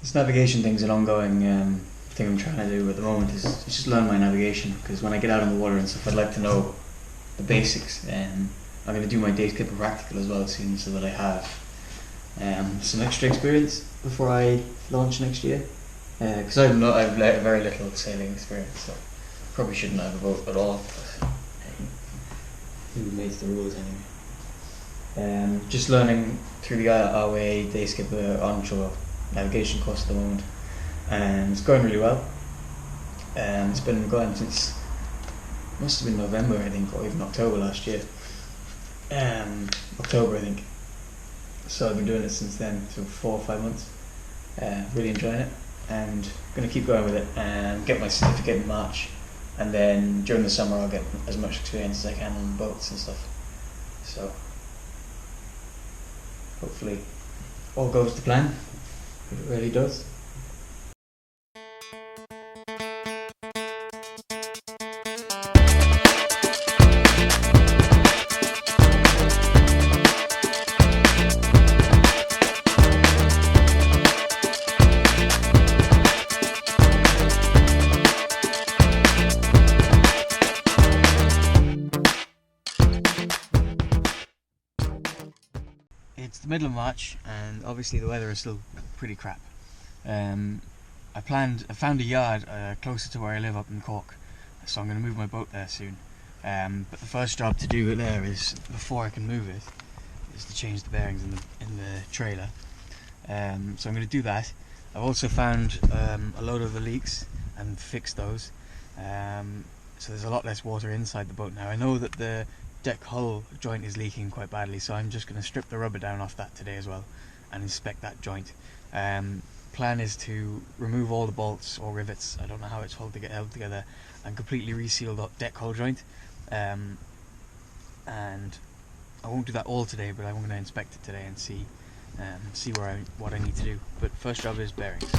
This navigation thing's an ongoing thing I'm trying to do at the moment. Is just learn my navigation, because when I get out on the water and stuff, I'd like to know the basics. I'm going to do my day skipper practical as well soon, so that I have some extra experience before I launch next year. Because I've very little sailing experience, so probably shouldn't have a boat at all. But hey, who made the rules anyway? Just learning through the IRWA day skipper onshore navigation course at the moment, and it's going really well. It's been going since, must have been November I think, or even October last year. October I think. So I've been doing it since then, so 4 or 5 months. Really enjoying it, and going to keep going with it and get my certificate in March, and then during the summer I'll get as much experience as I can on boats and stuff. So hopefully all goes to plan. It really does. It's the middle of March, and obviously the weather is still pretty crap. I found a yard closer to where I live up in Cork, so I'm going to move my boat there soon. But the first job to do there is, before I can move it, is to change the bearings in the trailer. So I'm going to do that. I've also found a load of the leaks and fixed those. So there's a lot less water inside the boat now. I know that the deck hull joint is leaking quite badly, so I'm just going to strip the rubber down off that today as well and inspect that joint. Plan is to remove all the bolts or rivets, I don't know how it's held together, and completely reseal the deck hull joint. And I won't do that all today, but I'm going to inspect it today and see what I need to do. But first job is bearings.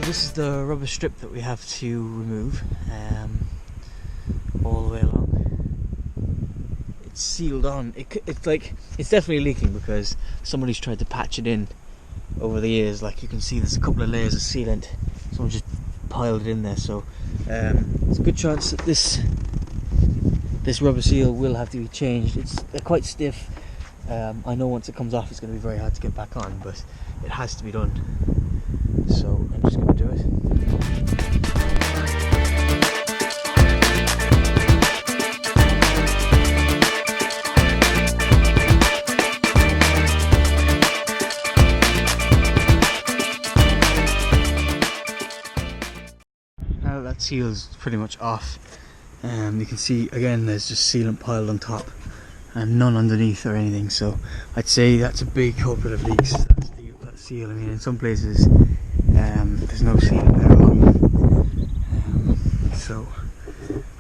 This is the rubber strip that we have to remove, all the way along. It's sealed on. It's definitely leaking because somebody's tried to patch it in over the years. Like you can see, there's a couple of layers of sealant. Someone just piled it in there, so there's a good chance that this rubber seal will have to be changed. They're quite stiff. I know once it comes off, it's going to be very hard to get back on, but it has to be done. So I'm just going to do it. Now that seal's pretty much off, you can see again there's just sealant piled on top and none underneath or anything, so I'd say that's a big culprit of leaks, that seal. I mean, in some places there's no sealant there at all. So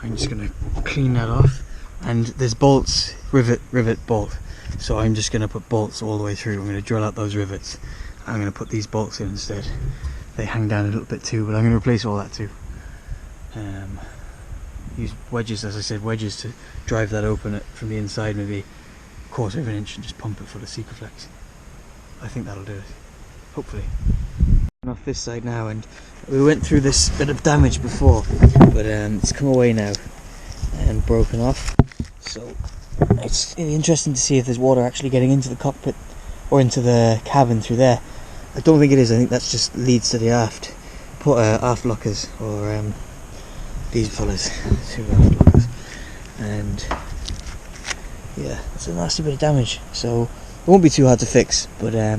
I'm just going to clean that off, and there's bolts, rivet bolt, so I'm just going to put bolts all the way through. I'm going to drill out those rivets. I'm going to put these bolts in instead. They hang down a little bit too, but I'm going to replace all that too. Use wedges, as I said, wedges to drive that open from the inside, maybe 1/4 of an inch, and just pump it full of Secaflex. I think that'll do it, hopefully. Off this side now, and we went through this bit of damage before, but it's come away now and broken off, so it's interesting to see if there's water actually getting into the cockpit or into the cabin through there. I don't think it is. I think that's just leads to the aft lockers, or these fellas, 2 aft lockers, and yeah, it's a nasty bit of damage, so it won't be too hard to fix, but yeah,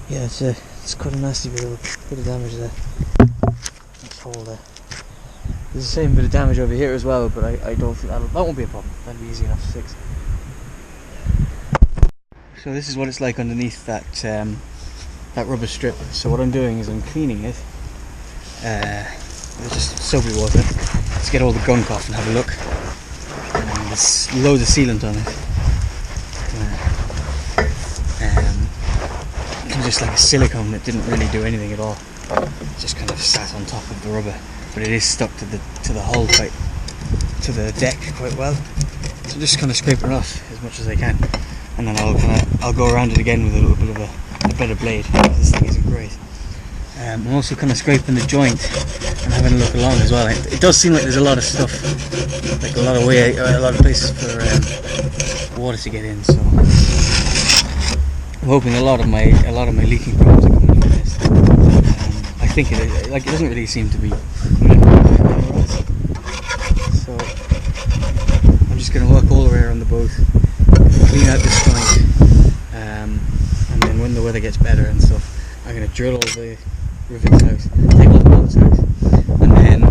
it's quite a nasty bit of damage there. Let's hold the There's the same bit of damage over here as well, but I don't think that won't be a problem. That'll be easy enough to fix. So this is what it's like underneath that rubber strip. So what I'm doing is I'm cleaning it with just soapy water to get all the gunk off and have a look. And there's loads of sealant on it. It was just like a silicone that didn't really do anything at all. It just kind of sat on top of the rubber, but it is stuck to the hull quite, to the deck quite well. So I'm just kind of scraping it off as much as I can, and then I'll go around it again with a little bit of a better blade. This thing isn't great. I'm also kind of scraping the joint and having a look along as well. It does seem like there's a lot of stuff, like a lot of places for water to get in. So I'm hoping a lot of my leaking problems are coming from this. I think it doesn't really seem to be. So I'm just going to work all the way around the boat, clean out this joint, and then when the weather gets better and stuff, I'm going to drill all the rivets out, take all the bolts out, and then